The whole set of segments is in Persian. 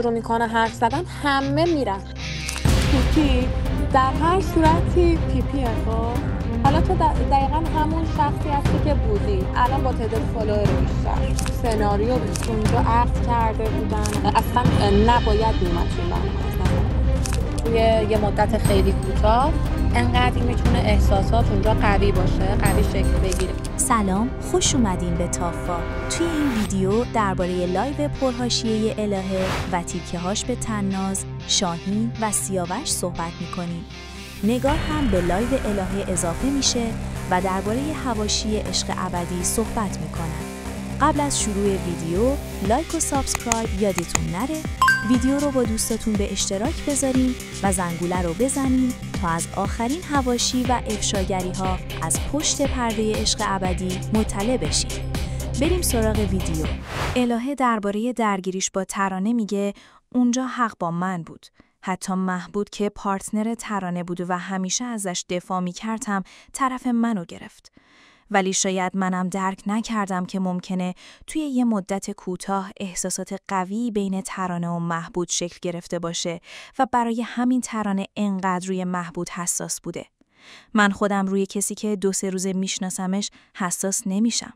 شروع میکنه حرف زدن همه میرن. پیپی در هر صورتی پیپیه. خب حالا تو دقیقا همون شخصی هستی که بودی، الان با تعداد فالوور بیشتر. سناریو اونجا عقد کرده بودن، اصلا نباید میومد توی برنامه. توی یه مدت خیلی کوتاه انقدر میتونه احساسات اونجا قوی باشه، قوی شکل بگیره. سلام، خوش اومدین به تافا. توی این ویدیو درباره لایو پرحاشیه الهه و تیکه‌هاش به طناز، شاهین و سیاوش صحبت می‌کنیم. نگار هم به لایو الهه اضافه میشه و درباره حواشی عشق ابدی صحبت میکنن. قبل از شروع ویدیو لایک و سابسکرایب یادتون نره. ویدیو رو با دوستاتون به اشتراک بذارین و زنگوله رو بزنین تا از آخرین حواشی و افشاگری‌ها از پشت پرده عشق ابدی مطلع بشین. بریم سراغ ویدیو. الهه درباره درگیریش با ترانه میگه اونجا حق با من بود. حتی محبود که پارتنر ترانه بود و همیشه ازش دفاع می‌کرد هم طرف منو گرفت. ولی شاید منم درک نکردم که ممکنه توی یه مدت کوتاه احساسات قوی بین ترانه و محبود شکل گرفته باشه و برای همین ترانه انقدر روی محبود حساس بوده. من خودم روی کسی که 2-3 روزه میشناسمش حساس نمیشم.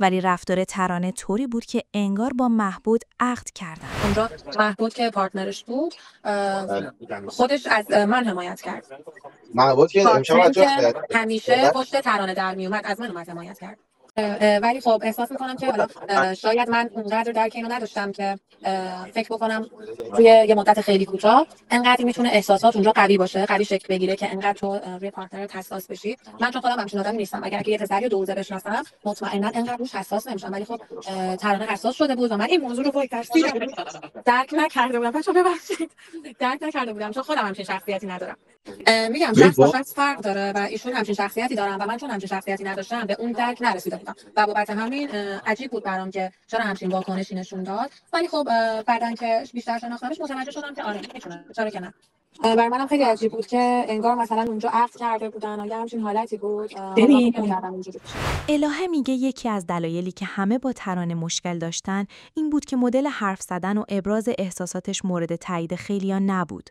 ولی رفتار ترانه طوری بود که انگار با محبود عقد کردن. اونجا محبود که پارتنرش بود خودش از من حمایت کرد. محبود که همیشه پشت ترانه در میومد از من حمایت کرد. ولی خب احساس میکنم که حالا شاید من اونقدر درک اینو نداشتم که فکر بکنم روی یه مدت خیلی کوتاه انقدر میتونه احساسات اونجا قوی باشه، قوی شکل بگیره که انقدر تو روی پارتنرت حساس بشی. من چون خودم همچین آدمی نیستم، اگر که یه پسری رو 2 روزه بشناسم مطمئنا انقدر روش حساس نمیشم. ولی خب ترانه حساس شده بود و من این موضوع رو درک نکرده بودم. بچه‌ها ببخشید، درک نکرده بودم چون خودم همچین شخصیتی ندارم. میگم شخص با شخص فرق داره و ایشون همچین شخصیتی دارن و من چون همچین شخصیتی نداشتم به اون درک نرسیده بودم و بابت همین عجیب بود برام که چرا همچین واکنشی نشون داد. ولی خب بعدن که بیشتر شناختمش متوجه شدم که آره میتونه، چرا که نه. برای منم خیلی عجیب بود که انگار مثلا اونجا عقد کرده بودن یا همچین حالتی بود. الهه میگه یکی از دلایلی که همه با ترانه مشکل داشتن این بود که مدل حرف زدن و ابراز احساساتش مورد تایید خیلیا نبود.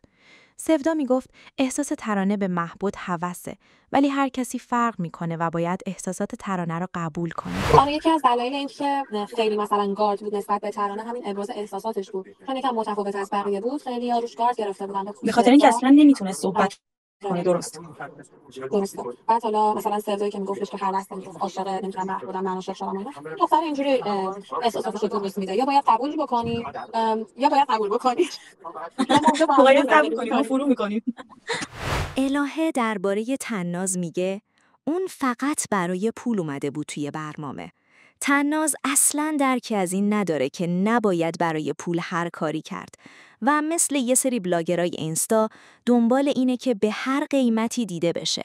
سفدا میگفت احساس ترانه به محبود هوسه، ولی هر کسی فرق میکنه و باید احساسات ترانه رو قبول کنه. آره، یکی از دلایل این که خیلی مثلا گارد بود نسبت به ترانه همین ابراز احساساتش بود. چون یکم متفاوت از بقیه بود، خیلی روش گارد گرفته بودن به خاطر اینکه اصلا نمیتونه صحبت کنه. درسته. بعد حالا مثلا سفدایی که میگفتش که هر لحظه میگفت عاشق نمیتونم محبود بودم، من عاشق شدم اینا. دختر اینجوری احساساتش رو درست میده، یا باید قبول بکنی یا باید قبول بکنی. باید قبول کنی ما فرو میکنیم. الهه درباره طناز میگه اون فقط برای پول اومده بود توی برنامه. طناز اصلاً درکی از این نداره که نباید برای پول هر کاری کرد و مثل یه سری بلاگرای اینستا دنبال اینه که به هر قیمتی دیده بشه.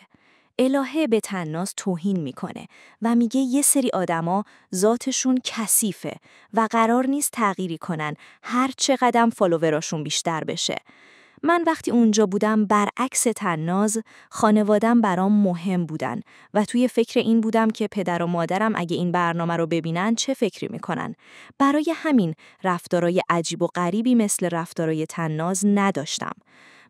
الهه به طناز توهین میکنه و میگه یه سری آدما ذاتشون کثیفه و قرار نیست تغییری کنن هر چقدر فالووراشون بیشتر بشه. من وقتی اونجا بودم برعکس طناز خانوادم برام مهم بودن و توی فکر این بودم که پدر و مادرم اگه این برنامه رو ببینن چه فکری میکنن. برای همین رفتارای عجیب و غریبی مثل رفتارای طناز نداشتم.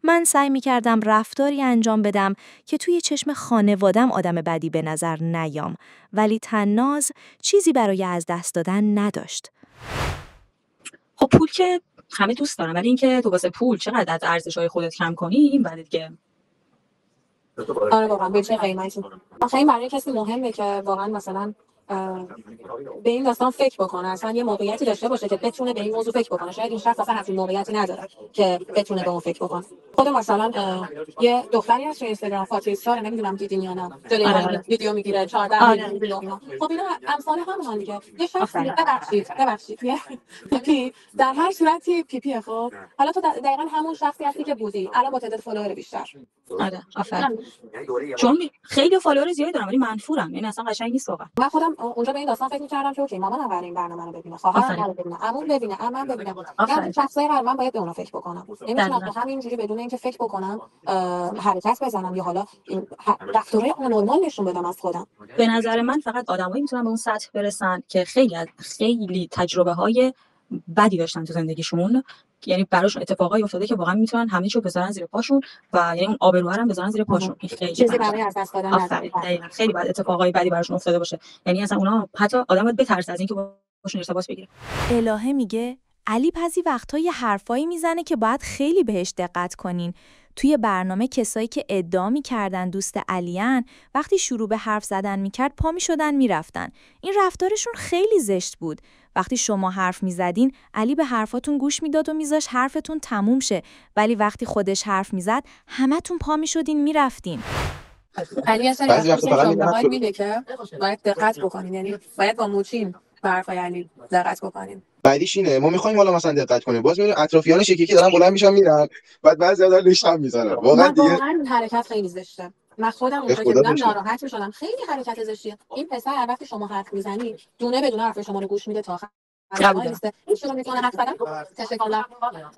من سعی میکردم رفتاری انجام بدم که توی چشم خانوادم آدم بدی به نظر نیام، ولی طناز چیزی برای از دست دادن نداشت. خب پول که همه دوست دارن، ولی اینکه تو واسه پول چقدر از ارزش‌های خودت کم کنی این بده دیگه. آره واقعا به چه قیمتی. آخه این برای کسی مهمه که واقعا مثلا به این داستان فکر بکنه، اصلا یه موقعیتی داشته باشه که بتونه به این موضوع فکر بکنه. شاید این شخص اصلا همچین موقعیتی نداره که بتونه به اون فکر بکنه. خود مثلا یه دختری هست توی اینستاگرام فاطمه ساره، نمیدونم دیدین یا نه، جلوی من ویدیو میگیره 14 میلیون. خب اینا امثال همون دیگه. یه شخص ببخشید پیپی در هر صورتی پیپیه. خب حالا تو دقیقاً همون شخصی هستی که بودی، الان با تعداد فالوور بیشتر. آره آفرین. چون خیلی فالوور زیادی دارم ولی منفورم، یعنی اصلا قشنگ نیست واقعا. من خودم اونجا به این داستان فکر می‌کردم که اوکی مامانم برای این برنامه رو ببینه، خواهرم رو ببینه، عموم ببینه، عمم ببینه. یعنی شخصای قرار من باید به اونا فکر بکنم. نمی‌تونم همینجوری بدون اینکه فکر بکنم حرکت بزنم یا حالا رفتارهای آنورمال نشون بدم از خودم. به نظر من فقط آدمایی میتونن به اون سطح برسن که خیلی تجربه‌های بدی داشتن تو زندگیشون یعنی براشون اتفاقایی افتاده که واقعا میتونن همه چیو بذارن زیر پاشون و یعنی اون آبرو هم بذارن زیر پاشون. این خیلی چیزی برای از دست دادن آفرین دقیقاً خیلی بعد اتفاقای بدی براشون افتاده باشه، یعنی اصلا اونا حتی آدم باید بترسه از اینکه باشون ارتباط بگیره. الهه میگه علی بعضی وقتا یه حرفایی میزنه که باید خیلی بهش دقت کنین. توی برنامه کسایی که ادعا می‌کردن دوست علیان وقتی شروع به حرف زدن می‌کرد پا می‌شدن می‌رفتن. این رفتارشون خیلی زشت بود. وقتی شما حرف می‌زدین علی به حرفاتون گوش میداد و میذاش حرفتون تموم شه، ولی وقتی خودش حرف میزد همتون پا می‌شدین می‌رفتین. علی اصلا بعضی وقتا فقط شماها میگه که باید دقت بکنین، یعنی باید با موچین به حرفای علی دقت بکنین. بعدیش اینه ما می‌خوایم حالا مثلا دقت کنیم، باز می‌بینیم اطرافیانش یکی دارن بلند میشن میرن، بعد بعضی دارن لشم میزنن. واقعا دیگه این حرکت خیلی زشته. من خودم اونجا که بودم ناراحت می‌شدم. خیلی حرکت زشتیه. این پسر وقتی شما حرف میزنی دونه بدون حرف شما رو گوش میده تا آخر. این شروع میکنه حرف زدن،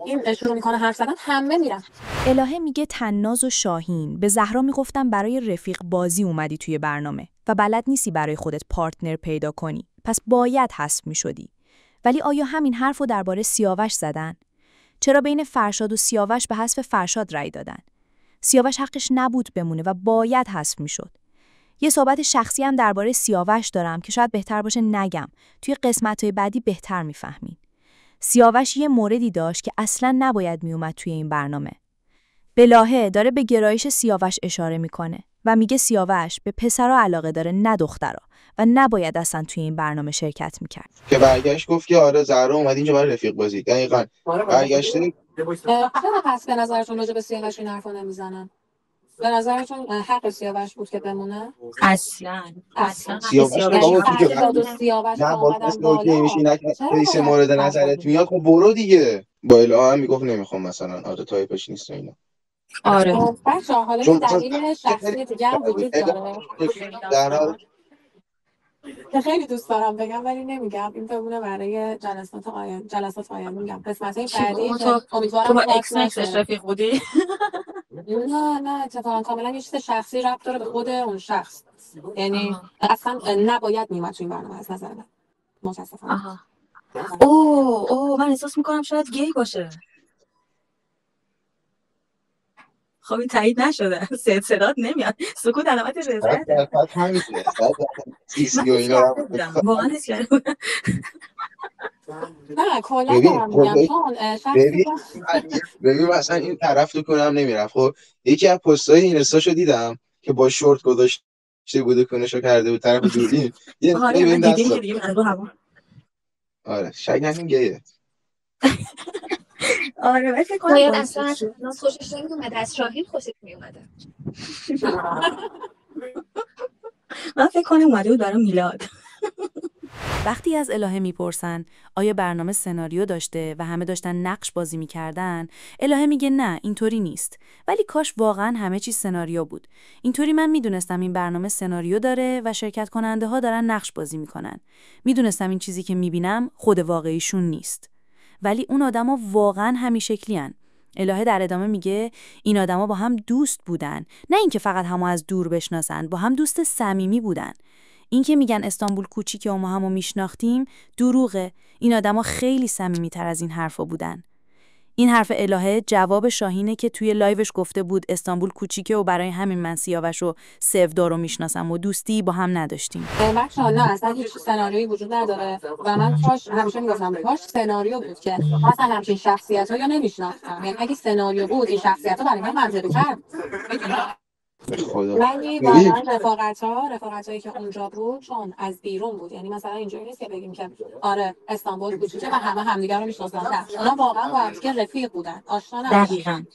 این شروع میکنه حرف زدن، همه میرن. الهه میگه تناز و شاهین به زهرا میگفتن برای رفیق بازی اومدی توی برنامه و بلد نیستی برای خودت پارتنر پیدا کنی، پس باید حذف میشدی. ولی آیا همین حرفو درباره سیاوش زدن؟ چرا بین فرشاد و سیاوش به حذف فرشاد رأی دادن؟ سیاوش حقش نبود بمونه و باید حذف میشد. یه صحبت شخصی هم درباره سیاوش دارم که شاید بهتر باشه نگم. توی قسمت‌های بعدی بهتر میفهمین. سیاوش یه موردی داشت که اصلاً نباید میومد توی این برنامه. بلاهه داره به گرایش سیاوش اشاره میکنه و میگه سیاوش به پسرا علاقه داره نه دخترا و نباید اصلا توی این برنامه شرکت میکرد. که برگشت گفت که آره زهرا اومد اینجا برای رفیق بازی. دقیقاً برگشته. چرا پس به نظرتون راجع به سیاوش این حرفا نمیزنن؟ به نظرتون حق سیاوش بود که بمونه؟ اصلا سیاوش سیاوش نه باز اومدن اوکی میشی نه رئیس مورد نظرت میاد خب برو دیگه. با الهام هم میگفت نمیخوام مثلا آره تایپش نیست اینا. آره بچه حالا یه دلیل شخصی دیگه هم وجود داره که خیلی دوست دارم بگم ولی نمیگم، این بمونه برای جلسات آینده میگم قسمت‌های بعدی که امیدوارم تو با اکس نکسش رفیق بودی. نه اتفاقا کاملا یه چیز شخصی ربط داره به خود اون شخص، یعنی اصلا نباید میومد تو این برنامه از نظر من متاسفانه. من احساس میکنم شاید گی باشه. خب این تایید نشده. صدات نمیاد. سکوت علامت رضایت. درصد همینه. سیسی و اینا واقعا حس کردم. نه کلا دارم میگم چون شخصی ببین مثلا این طرف تو کنم نمیرفت. خب یکی از پستای این استاشو دیدم که با شورت گذاشته بوده کنشو کرده بود طرف دوربین. آره من دیدیم که دیگه رو هوا. آره شاید همین گیه. آره ولی فکر کنم باید اصلا ناز خوشش نمیومد، از شاهین خوشش میومده. من فکر کنم اومده بود برای میلاد. وقتی از الهه میپرسن آیا برنامه سناریو داشته و همه داشتن نقش بازی میکردن، الهه میگه نه اینطوری نیست، ولی کاش واقعا همه چیز سناریو بود. اینطوری من میدونستم این برنامه سناریو داره و شرکت کننده ها دارن نقش بازی میکنن. میدونستم این چیزی که میبینم خود واقعیشون نیست. ولی اون آدما واقعا همین شکلیان. الهه در ادامه میگه این آدما با هم دوست بودن، نه اینکه فقط همو از دور بشناسن، با هم دوست صمیمی بودن. این که میگن استانبول کوچیکه و ما همو میشناختیم دروغه. این آدما خیلی صمیمی‌تر از این حرفا بودن. این حرف الهه جواب شاهینه که توی لایوش گفته بود استانبول کوچیکه و برای همین من سیاوش و سفدار رو میشناسم و دوستی با هم نداشتیم. بچه‌ها نه اصلا هیچ سناریویی وجود نداره و من کاش همیشه میگفتم کاش سناریو بود که مثلا همچین شخصیت‌ها یا نمیشناختم، یعنی اگه سناریو بود این شخصیت‌ها برای من منطقی‌تر ولی واقعا رفاقتایی که اونجا بود چون از بیرون بود، یعنی مثلا اینجوری نیست که بگیم که آره استانبول کوچیکه و همه همدیگه رو میشناسن، نه اونا واقعا با هم رفیق بودن، آشنا نبودن.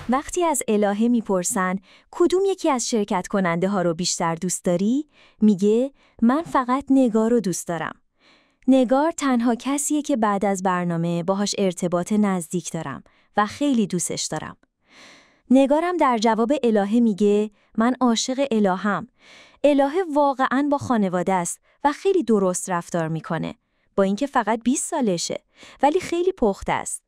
وقتی از الهه میپرسن کدوم یکی از شرکت کننده ها رو بیشتر دوست داری؟ میگه من فقط نگار رو دوست دارم. نگار تنها کسیه که بعد از برنامه باهاش ارتباط نزدیک دارم و خیلی دوستش دارم. نگارم در جواب الهه میگه من عاشق الهام. الهه واقعاً با خانواده است و خیلی درست رفتار میکنه. با اینکه فقط 20 سالشه ولی خیلی پخته است.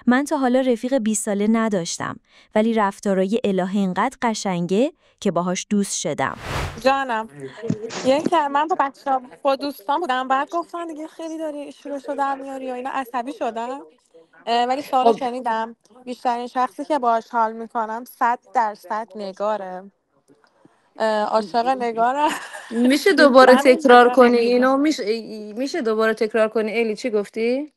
من تا حالا رفیق 20 ساله نداشتم ولی رفتارای الهه اینقدر قشنگه که باهاش دوست شدم. جانم من با دوستان بودم بعد گفتن دیگه خیلی داری شروع شده میاری و اینا عصبی شدم. ولی سوالو خب شنیدم. بیشترین شخصی که باهاش حال میکنم 100% نگاره. عاشق نگارم. میشه دوباره بیشتر تکرار نگارم کنی دیگه. اینو؟ میشه دوباره تکرار کنی الی چی گفتی؟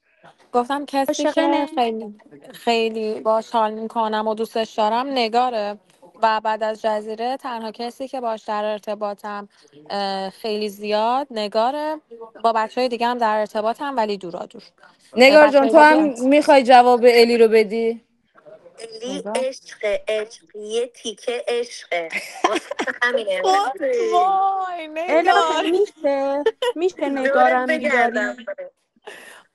گفتم کسی عاشق که خیلی خیلی باهاش حال میکنم و دوستش دارم نگاره. و بعد از جزیره تنها کسی که باهاش در ارتباطم خیلی زیاد نگاره. با بچه دیگه هم در ارتباطم ولی دورا دور. نگار بچه جان های تو هم دیگه میخوای جواب الی رو بدی؟ الی نگار. عشق یه تیکه عشقه واسه همینه وای الهه نگار. میشه دورت نگارم بگردم بیاری؟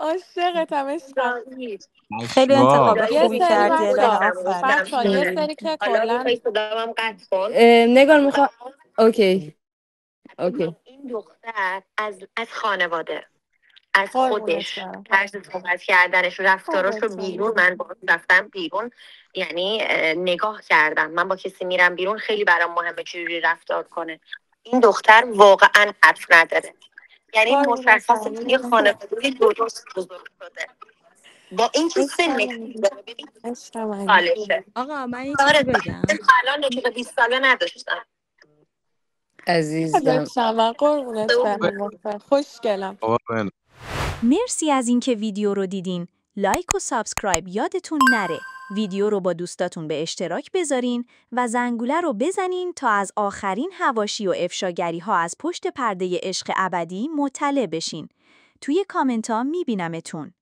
عاشقتم عشقم. خیلی اشباه. انتخاب جایی یه خوبی نیست که سری کردی دوست الهه، بچه آفرین. داشتم یه سری که حالا کلا میخوای صدامم قطع کن. نگار میخوام. اوکی اوکی. این دختر از خانواده، از قربونت خودش، برم. طرز صحبت کردنش، رفتاراشو قربونت بیرون، برم. من با رفتم بیرون یعنی نگاه کردم. من با کسی میرم بیرون خیلی برام مهمه چجوری رفتار کنه. این دختر واقعا حرف نداره، یعنی قربونت مشخصه برم. که یه خانواده درست بزرگ شده با اینکه عشق سنش منی. داره ببین عشق منی. سالشه. آقا من یه چیزی آره بگم. الان رفیق 20 ساله نداشتم. عزیزم. داشتم من. قربونت برم. خوشگلم. بابا من مرسی از اینکه ویدیو رو دیدین. لایک و سابسکرایب یادتون نره. ویدیو رو با دوستاتون به اشتراک بذارین و زنگوله رو بزنین تا از آخرین حواشی و افشاگری ها از پشت پرده عشق ابدی مطلع بشین. توی کامنت ها میبینمتون.